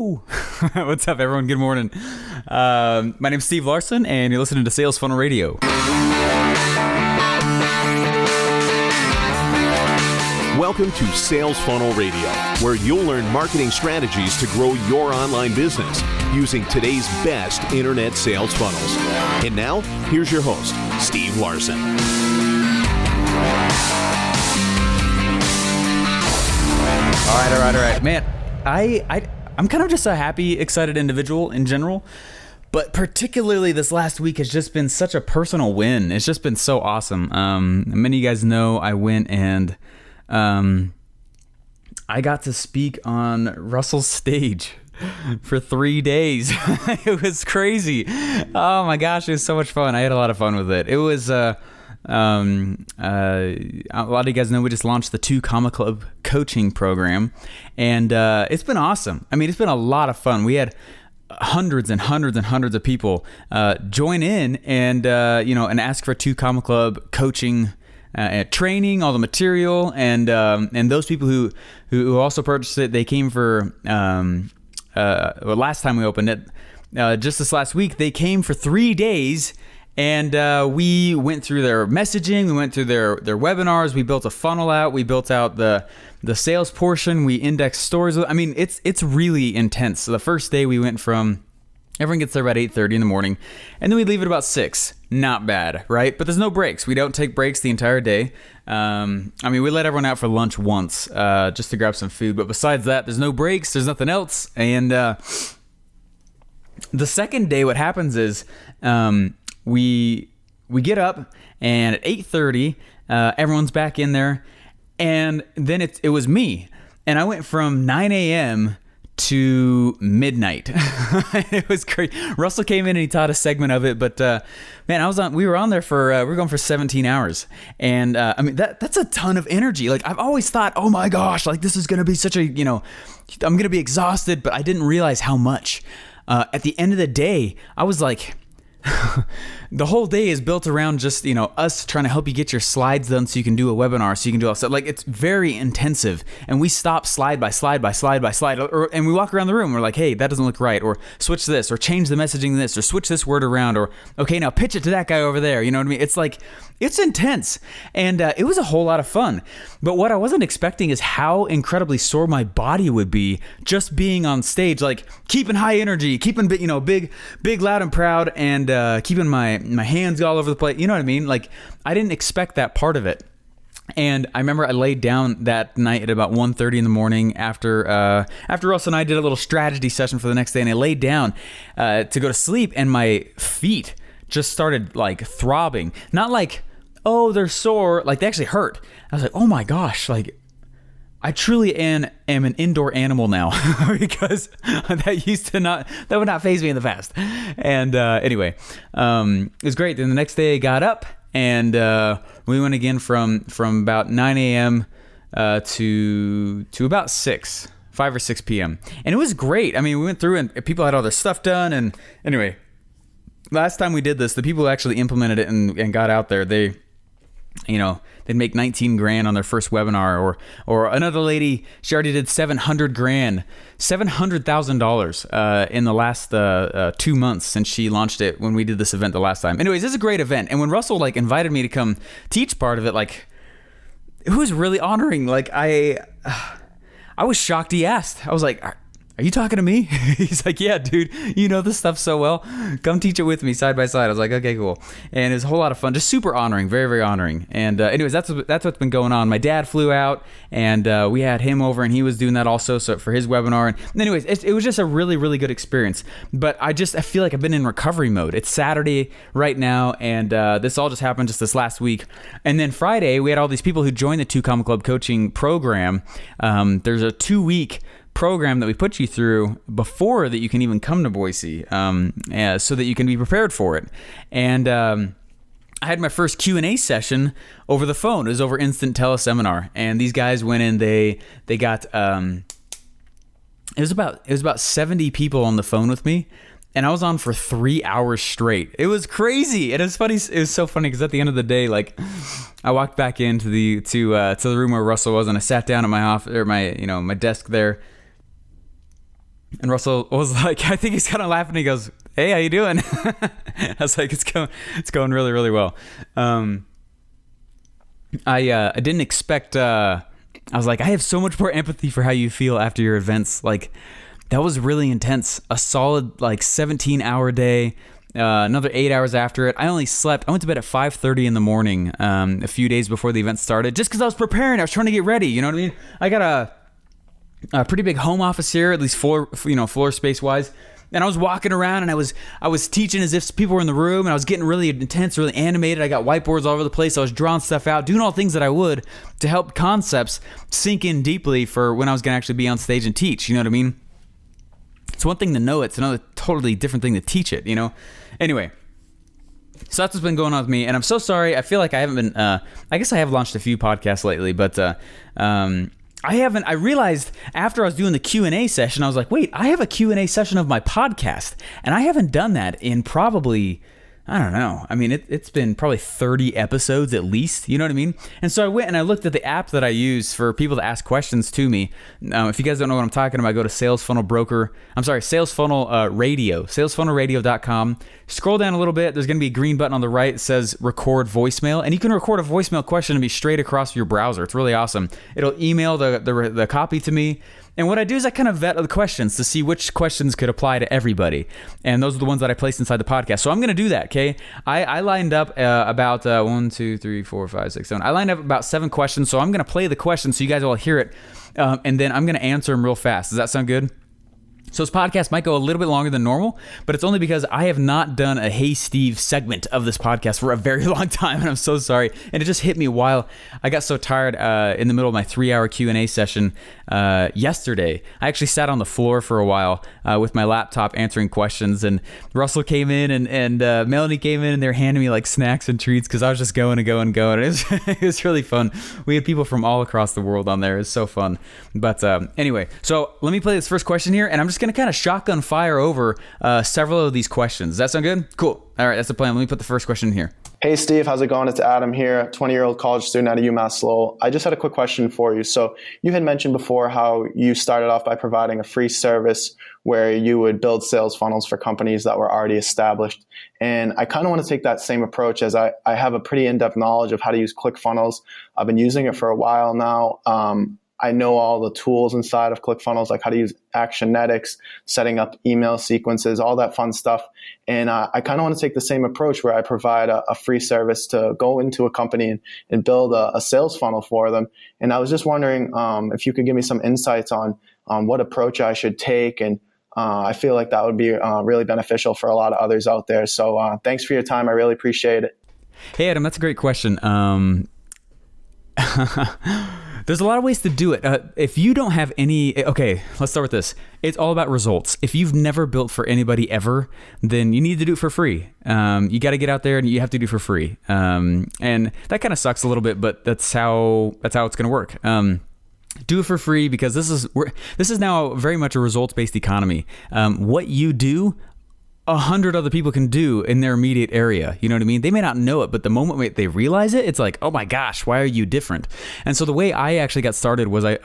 Hello. What's up, everyone? Good morning. My name's Steve Larsen, and you're listening to Sales Funnel Radio. Welcome to Sales Funnel Radio, where you'll learn marketing strategies to grow your online business using today's best internet sales funnels. And now, here's your host, Steve Larsen. All right. Man, I'm kind of just a happy, excited individual in general, but particularly this last week has just been such a personal win. It's just been so awesome. Many of you guys know I went and I got to speak on Russell's stage for 3 days. It was crazy. Oh my gosh, it was so much fun. I had a lot of fun with it. It was a lot of you guys know we just launched the 2 Comma Club coaching program, and it's been awesome. I mean, it's been a lot of fun. We had hundreds and hundreds of people join in and ask for 2 Comma Club coaching training, all the material, and those people who also purchased it, they came for last time we opened it, just this last week, they came for 3 days. And we went through their messaging, we went through their webinars, we built a funnel out, we built out the sales portion, we indexed stories. I mean, it's really intense. So the first day we went from, everyone gets there about 8:30 in the morning, and then we leave at about 6. Not bad, right? But there's no breaks. We don't take breaks the entire day. We let everyone out for lunch once, just to grab some food. But besides that, there's no breaks, there's nothing else. And the second day, what happens is, we get up, and at 8:30, everyone's back in there, and then it was me, and I went from 9 a.m. to midnight. It was great. Russell came in and he taught a segment of it, but man, we were on there for we were going for 17 hours, and that's a ton of energy. Like, I've always thought, oh my gosh, like this is gonna be such a, I'm gonna be exhausted, but I didn't realize how much. At the end of the day, I was like, the whole day is built around just, us trying to help you get your slides done so you can do a webinar, so you can do all stuff. Like, it's very intensive, and we stop slide by slide by slide by slide, and we walk around the room. We're like, hey, that doesn't look right, or switch this, or change the messaging to this, or switch this word around, or okay, now pitch it to that guy over there. You know what I mean? It's like, it's intense, and it was a whole lot of fun. But what I wasn't expecting is how incredibly sore my body would be just being on stage, like keeping high energy, keeping big, loud and proud, and keeping my hands all over the place. You know what I mean? Like, I didn't expect that part of it. And I remember I laid down that night at about 1:30 in the morning after Russ and I did a little strategy session for the next day, and I laid down to go to sleep, and my feet just started like throbbing. Not like, oh, they're sore, like they actually hurt. I was like, oh my gosh, like I truly am an indoor animal now because that would not faze me in the past. And anyway, it was great. Then the next day I got up, and we went again from about 9 a.m. To about 5 or 6 p.m. And it was great. I mean, we went through and people had all their stuff done. And anyway, last time we did this, the people who actually implemented it and got out there, they'd make 19 grand on their first webinar, or another lady, she already did $700,000 in the last 2 months since she launched it when we did this event the last time. Anyways, it's a great event. And when Russell invited me to come teach part of it, it was really honoring. I was shocked he asked. I was like, are you talking to me? He's like, yeah, dude, you know this stuff so well. Come teach it with me side by side. I was like, okay, cool. And it was a whole lot of fun, just super honoring, very, very honoring. And anyways, that's what's been going on. My dad flew out, and we had him over, and he was doing that also for his webinar. And anyways, it was just a really, really good experience. But I feel like I've been in recovery mode. It's Saturday right now, and this all just happened just this last week. And then Friday, we had all these people who joined the 2 Comma Club coaching program. There's a 2-week program that we put you through before that you can even come to Boise, so that you can be prepared for it. And I had my first Q&A session over the phone. It was over instant teleseminar, and these guys went in. They got it was about 70 people on the phone with me, and I was on for 3 hours straight. It was crazy, and it was funny. It was so funny because at the end of the day, I walked back into the room where Russell was, and I sat down at my office, or my desk there. And Russell was like, I think he's kind of laughing. He goes, "Hey, how you doing?" I was like, it's going really, really well. I didn't expect, I was like, I have so much more empathy for how you feel after your events. Like, that was really intense. A solid, like, 17-hour day, another 8 hours after it. I only slept. I went to bed at 5:30 in the morning, a few days before the event started, just because I was preparing. I was trying to get ready. You know what I mean? I got a pretty big home office here, at least floor space wise. And I was walking around and I was teaching as if people were in the room, and I was getting really intense, really animated. I got whiteboards all over the place. I was drawing stuff out, doing all the things that I would to help concepts sink in deeply for when I was going to actually be on stage and teach. You know what I mean? It's one thing to know it. It's another totally different thing to teach it, you know? Anyway, so that's what's been going on with me. And I'm so sorry. I feel like I haven't been, I guess I have launched a few podcasts lately, but I realized after I was doing the Q&A session, I was like, wait, I have a Q&A session of my podcast, and I haven't done that in probably, I don't know. I mean, it's been probably 30 episodes at least, you know what I mean? And so I went and I looked at the app that I use for people to ask questions to me. If you guys don't know what I'm talking about, go to salesfunnelradio.com. Scroll down a little bit. There's going to be a green button on the right that says record voicemail, and you can record a voicemail question and be straight across your browser. It's really awesome. It'll email the copy to me. And what I do is I kind of vet the questions to see which questions could apply to everybody. And those are the ones that I placed inside the podcast. So I'm going to do that, okay? I lined up about 1, 2, 3, 4, 5, 6, 7. I lined up about 7 questions. So I'm going to play the questions so you guys will hear it. And then I'm going to answer them real fast. Does that sound good? So this podcast might go a little bit longer than normal, but it's only because I have not done a Hey Steve segment of this podcast for a very long time, and I'm so sorry. And it just hit me while I got so tired in the middle of my 3-hour Q&A session yesterday. I actually sat on the floor for a while with my laptop answering questions, and Russell came in and Melanie came in, and they're handing me like snacks and treats because I was just going and going and going. It was really fun. We had people from all across the world on there. It was so fun. But anyway, so let me play this first question here, and I'm just going to kind of shotgun fire over several of these questions. Does that sound good? Cool. All right, that's the plan. Let me put the first question in here. Hey, Steve, how's it going? It's Adam here, 20-year-old college student out of UMass Lowell. I just had a quick question for you. So you had mentioned before how you started off by providing a free service where you would build sales funnels for companies that were already established. And I kind of want to take that same approach, as I have a pretty in-depth knowledge of how to use ClickFunnels. I've been using it for a while now. I know all the tools inside of ClickFunnels, like how to use Actionetics, setting up email sequences, all that fun stuff. And I kind of want to take the same approach where I provide a free service to go into a company and build a sales funnel for them. And I was just wondering if you could give me some insights on what approach I should take. And I feel like that would be really beneficial for a lot of others out there. So thanks for your time. I really appreciate it. Hey, Adam, that's a great question. There's a lot of ways to do it. If you don't have any, okay, let's start with this. It's all about results. If you've never built for anybody ever, then you need to do it for free. You got to get out there and you have to do it for free. And that kind of sucks a little bit, but that's how it's going to work. Do it for free, because this is now very much a results-based economy. What you do, 100 other people can do in their immediate area. You know what I mean? They may not know it, but the moment they realize it, it's like, oh my gosh, why are you different? And so the way I actually got started was I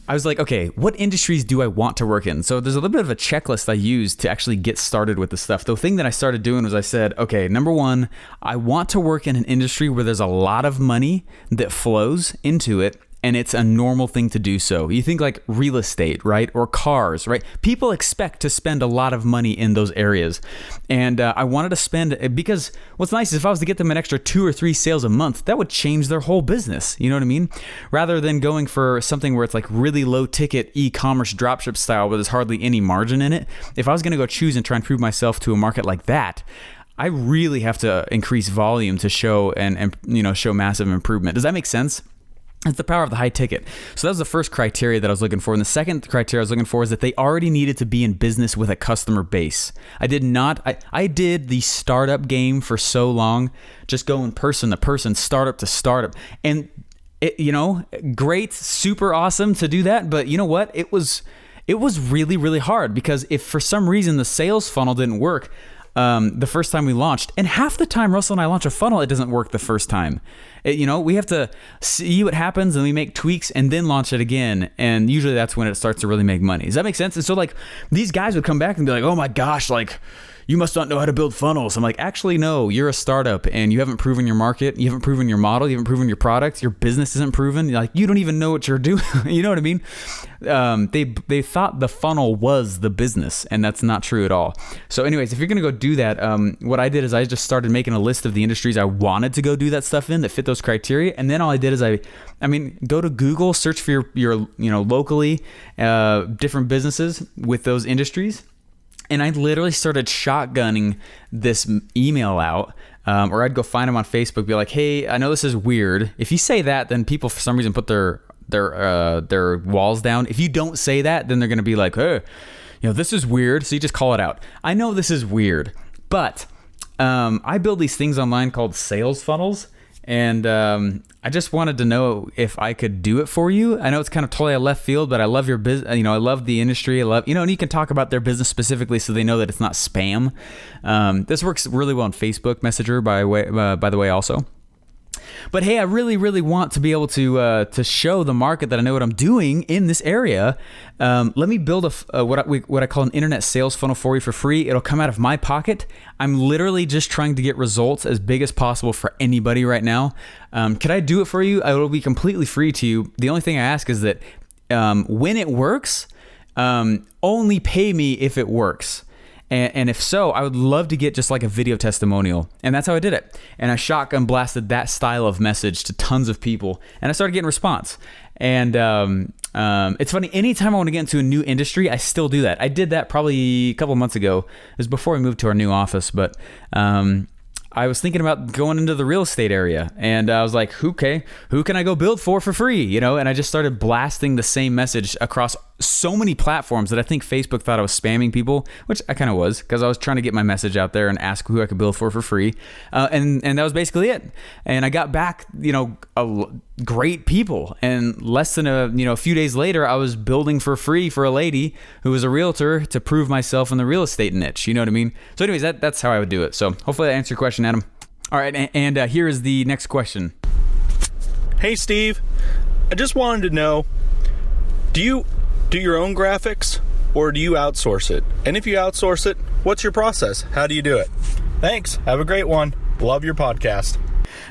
was like, okay, what industries do I want to work in? So there's a little bit of a checklist I used to actually get started with this stuff. The thing that I started doing was I said, okay, number one, I want to work in an industry where there's a lot of money that flows into it, and it's a normal thing to do so. You think like real estate, right? Or cars, right? People expect to spend a lot of money in those areas. And I wanted to spend, because what's nice is if I was to get them an extra 2 or 3 sales a month, that would change their whole business. You know what I mean? Rather than going for something where it's like really low ticket e-commerce dropship style where there's hardly any margin in it. If I was going to go choose and try and prove myself to a market like that, I really have to increase volume to show and show massive improvement. Does that make sense? It's the power of the high ticket. So that was the first criteria that I was looking for. And the second criteria I was looking for is that they already needed to be in business with a customer base. I did the startup game for so long, just going person to person, startup to startup. And great, super awesome to do that. But you know what? It was really, really hard, because if for some reason the sales funnel didn't work the first time we launched, and half the time Russell and I launch a funnel, it doesn't work the first time. We have to see what happens and we make tweaks and then launch it again. And usually that's when it starts to really make money. Does that make sense? And so like these guys would come back and be like, oh my gosh, like you must not know how to build funnels. I'm like, actually, no, you're a startup and you haven't proven your market. You haven't proven your model. You haven't proven your product. Your business isn't proven. Like, you don't even know what you're doing. You know what I mean? They thought the funnel was the business, and that's not true at all. So anyways, if you're going to go do that, what I did is I just started making a list of the industries I wanted to go do that stuff in that fit those criteria. And then all I did is go to Google, search for your locally, different businesses with those industries. And I literally started shotgunning this email out, or I'd go find them on Facebook, be like, hey, I know this is weird. If you say that, then people for some reason put their walls down. If you don't say that, then they're going to be like, hey, this is weird. So you just call it out. I know this is weird, but I build these things online called sales funnels. And I just wanted to know if I could do it for you. I know it's kind of totally a left field, but I love your business. I love the industry. I love, and you can talk about their business specifically so they know that it's not spam. This works really well on Facebook Messenger, by the way, also. But hey, I really, really want to be able to show the market that I know what I'm doing in this area. Let me build what I call an internet sales funnel for you for free. It'll come out of my pocket. I'm literally just trying to get results as big as possible for anybody right now. Could I do it for you? It will be completely free to you. The only thing I ask is that when it works, only pay me if it works. And if so, I would love to get just like a video testimonial. And that's how I did it. And I shotgun blasted that style of message to tons of people. And I started getting response. And it's funny, anytime I want to get into a new industry, I still do that. I did that probably a couple of months ago. It was before we moved to our new office. But I was thinking about going into the real estate area, and I was like, who can I go build for free? And I just started blasting the same message across so many platforms that I think Facebook thought I was spamming people, which I kind of was, because I was trying to get my message out there and ask who I could build for free. And that was basically it. And I got back, great people. And less than a few days later, I was building for free for a lady who was a realtor to prove myself in the real estate niche. You know what I mean? So anyways, that's how I would do it. So hopefully that answered your question, Adam. All right. And here is the next question. Hey, Steve, I just wanted to know, do you do your own graphics or do you outsource it? And if you outsource it, what's your process? How do you do it? Thanks. Have a great one. Love your podcast.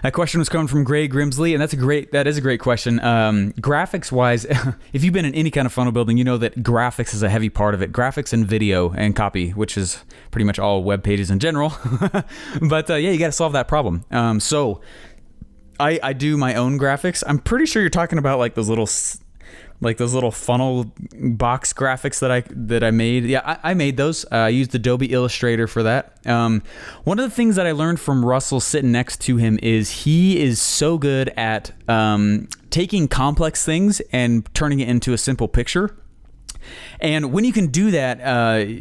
That question was coming from Gray Grimsley, and that is a great question. Graphics wise, if you've been in any kind of funnel building, you know that graphics is a heavy part of it. Graphics and video and copy, which is pretty much all web pages in general. But you got to solve that problem. So I do my own graphics. I'm pretty sure you're talking about like those little funnel box graphics that I made. Yeah, I made those. I used Adobe Illustrator for that. One of the things that I learned from Russell sitting next to him is he is so good at taking complex things and turning it into a simple picture. And when you can do that,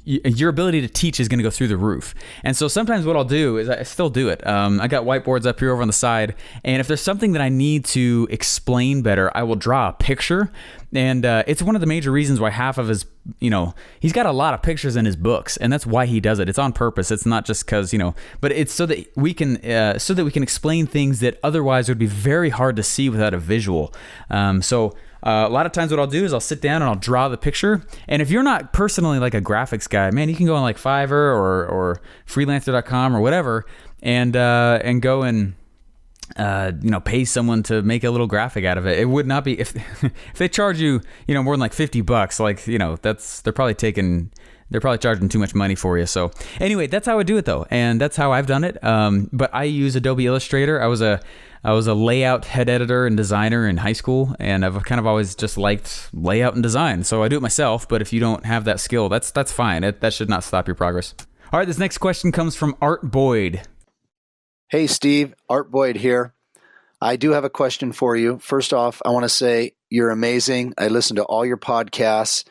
your ability to teach is going to go through the roof. And so sometimes what I'll do is I still do it. I got whiteboards up here over on the side. And if there's something that I need to explain better, I will draw a picture. And it's one of the major reasons why half of his, he's got a lot of pictures in his books, and that's why he does it. It's on purpose. It's not just because, but it's so that we can explain things that otherwise would be very hard to see without a visual. So a lot of times what I'll do is I'll sit down and I'll draw the picture. And if you're not personally like a graphics guy, man, you can go on like Fiverr or freelancer.com or whatever and go and pay someone to make a little graphic out of it. It would not be if they charge you, more than like $50, like, they're probably charging too much money for you. So anyway, that's how I do it though. And that's how I've done it. But I use Adobe Illustrator. I was a layout head editor and designer in high school, and I've kind of always just liked layout and design. So I do it myself, but if you don't have that skill, that's fine. That should not stop your progress. All right, this next question comes from Art Boyd. Hey, Steve, Art Boyd here. I do have a question for you. First off, I want to say you're amazing. I listen to all your podcasts.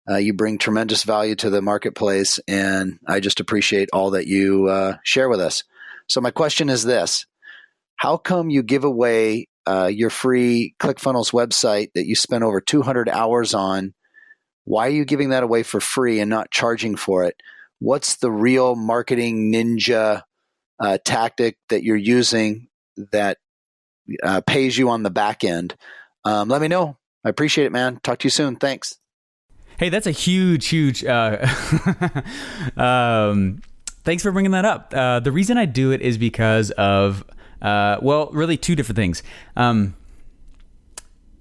You bring tremendous value to the marketplace, and I just appreciate all that you share with us. So my question is this. How come you give away your free ClickFunnels website that you spent over 200 hours on? Why are you giving that away for free and not charging for it? What's the real marketing ninja tactic that you're using that pays you on the back end, let me know. I appreciate it, man. Talk to you soon. Thanks. Hey, that's a huge thanks for bringing that up. The reason I do it is because of really two different things.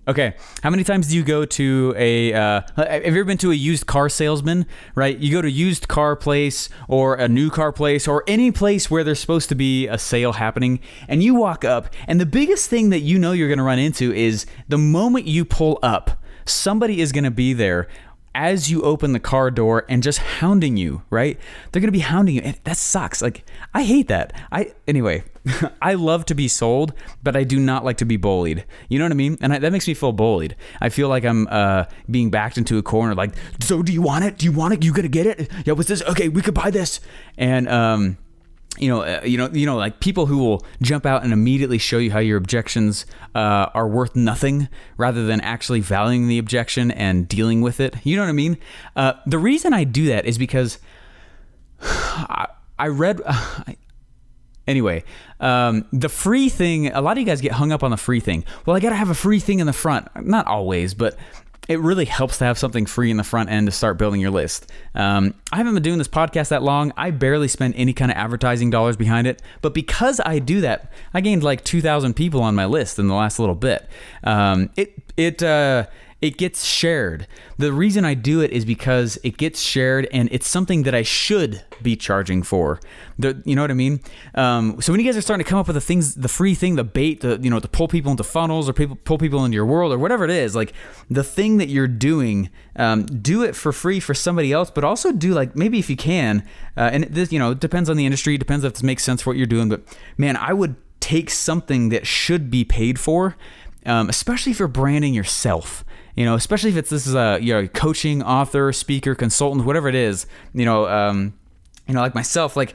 Okay, how many times do you go to have you ever been to a used car salesman, right? You go to a used car place or a new car place or any place where there's supposed to be a sale happening, and you walk up, and the biggest thing that you know you're going to run into is the moment you pull up, somebody is going to be there as you open the car door and just hounding you, right? They're going to be hounding you, and that sucks. Like, I hate that. Anyway, I love to be sold, but I do not like to be bullied. You know what I mean? And that makes me feel bullied. I feel like I'm being backed into a corner. Like, so do you want it? Do you want it? You gonna get it? Yeah, what's this? Okay, we could buy this. And like people who will jump out and immediately show you how your objections are worth nothing, rather than actually valuing the objection and dealing with it. You know what I mean? The reason I do that is because I read. Anyway, the free thing, a lot of you guys get hung up on the free thing. Well, I got to have a free thing in the front. Not always, but it really helps to have something free in the front end to start building your list. I haven't been doing this podcast that long. I barely spend any kind of advertising dollars behind it. But because I do that, I gained like 2,000 people on my list in the last little bit. It gets shared. The reason I do it is because it gets shared, and it's something that I should be charging for. You know what I mean? So when you guys are starting to come up with the free thing, the bait, to pull people into funnels or pull people into your world or whatever it is, like the thing that you're doing, do it for free for somebody else, but also do, like, maybe if you can, and this, it depends on the industry, it depends if this makes sense for what you're doing, but man, I would take something that should be paid for, especially if you're branding yourself. Especially if this is a coaching, author, speaker, consultant, whatever it is. Like myself, like,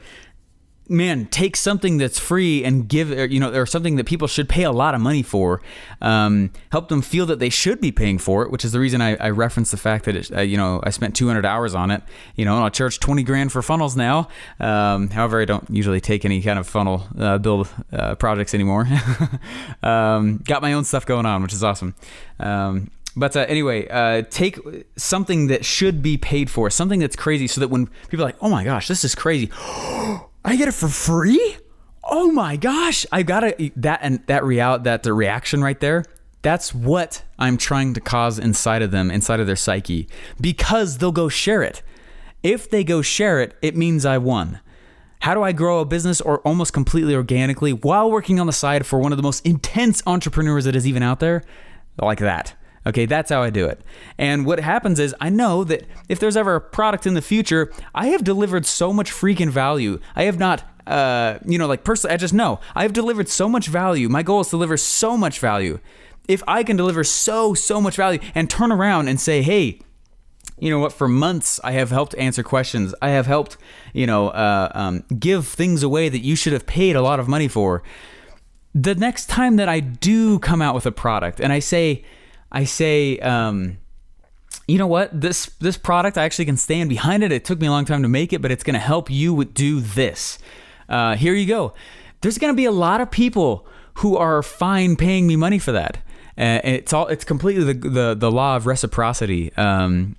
man, take something that's free and give, or something that people should pay a lot of money for. Help them feel that they should be paying for it, which is the reason I referenced the fact that I spent 200 hours on it. And I'll charge $20,000 for funnels now. However, I don't usually take any kind of funnel build projects anymore. Got my own stuff going on, which is awesome. But anyway, take something that should be paid for, something that's crazy, so that when people are like, oh my gosh, this is crazy. I get it for free? Oh my gosh. I got the reaction right there. That's what I'm trying to cause inside of them, inside of their psyche, because they'll go share it. If they go share it, it means I won. How do I grow a business or almost completely organically while working on the side for one of the most intense entrepreneurs that is even out there? Like that. Okay, that's how I do it. And what happens is, I know that if there's ever a product in the future, I have delivered so much freaking value. I have not, personally, I just know I have delivered so much value. My goal is to deliver so much value. If I can deliver so much value and turn around and say, hey, you know what, for months I have helped answer questions. I have helped, give things away that you should have paid a lot of money for. The next time that I do come out with a product and I say, you know what, this product, I actually can stand behind it. It took me a long time to make it, but it's going to help you do this. Here you go. There's going to be a lot of people who are fine paying me money for that. It's completely the law of reciprocity. The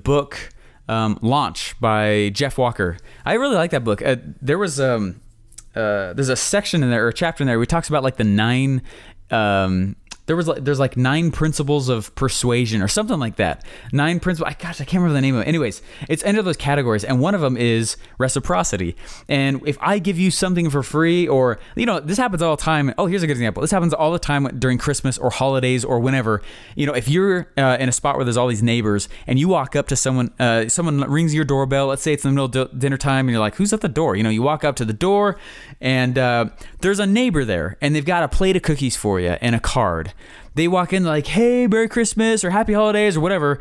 book Launch by Jeff Walker. I really like that book. There's a section in there, or a chapter in there, where he talks about like the 9. There's like 9 principles of persuasion or something like that. 9 principles. I can't remember the name of it. Anyways, it's under those categories, and one of them is reciprocity. And if I give you something for free, or this happens all the time. Oh, here's a good example. This happens all the time during Christmas or holidays or whenever. If you're in a spot where there's all these neighbors, and you walk up to someone rings your doorbell. Let's say it's in the middle of dinner time, and you're like, "Who's at the door?" You walk up to the door, and there's a neighbor there, and they've got a plate of cookies for you and a card. They walk in like, hey, Merry Christmas or Happy Holidays or whatever.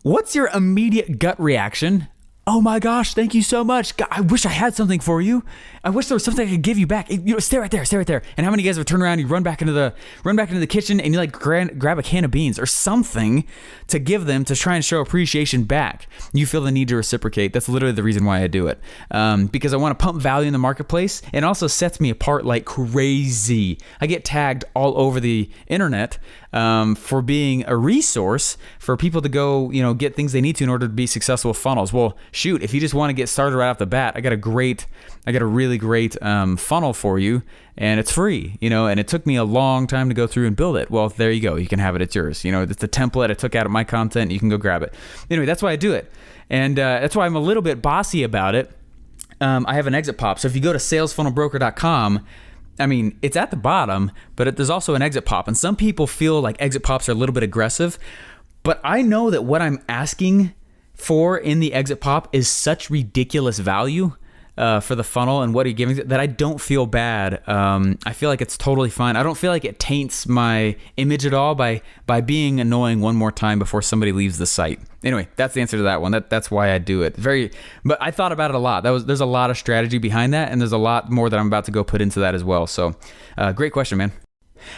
What's your immediate gut reaction? oh my gosh, thank you so much. God, I wish I had something for you. I wish there was something I could give you back. Stay right there. And how many of you guys have turned around, you run back into the kitchen and you like grab a can of beans or something to give them to try and show appreciation back. You feel the need to reciprocate. That's literally the reason why I do it. Because I want to pump value in the marketplace, and it also sets me apart like crazy. I get tagged all over the internet for being a resource for people to go, get things they need to in order to be successful with funnels. Well, shoot, if you just want to get started right off the bat, I got a really great funnel for you, and it's free, and it took me a long time to go through and build it. Well, there you go. You can have it. It's yours. It's the template I took out of my content. You can go grab it. Anyway, that's why I do it. And that's why I'm a little bit bossy about it. I have an exit pop. So if you go to salesfunnelbroker.com, it's at the bottom, but there's also an exit pop. And some people feel like exit pops are a little bit aggressive, but I know that what I'm asking for in the exit pop is such ridiculous value for the funnel and what you're giving that I don't feel bad. I feel like it's totally fine. I don't feel like it taints my image at all by being annoying one more time before somebody leaves the site. Anyway, that's the answer to that one. That's why I do it. But I thought about it a lot. There's a lot of strategy behind that, and there's a lot more that I'm about to go put into that as well. So, great question, man.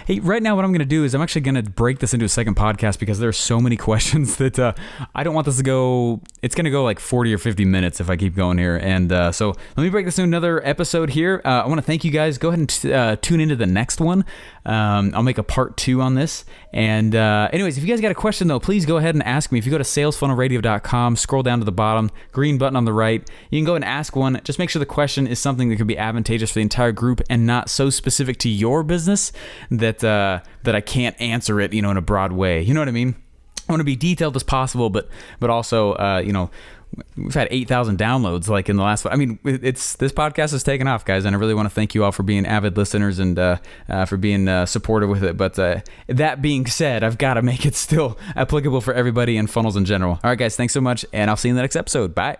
Hey, right now what I'm going to do is I'm actually going to break this into a second podcast because there are so many questions that I don't want this to go. It's going to go like 40 or 50 minutes if I keep going here. And so let me break this into another episode here. I want to thank you guys. Go ahead and tune into the next one. I'll make a part 2 on this. And anyways, if you guys got a question though, please go ahead and ask me. If you go to salesfunnelradio.com, scroll down to the bottom, green button on the right, you can go and ask one. Just make sure the question is something that could be advantageous for the entire group and not so specific to your business that I can't answer it, in a broad way. You know what I mean? I want to be detailed as possible, but also, we've had 8,000 downloads like in the last. This podcast is taking off, guys, and I really want to thank you all for being avid listeners and for being supportive with it. But that being said, I've got to make it still applicable for everybody and funnels in general. All right, guys, thanks so much, and I'll see you in the next episode. Bye.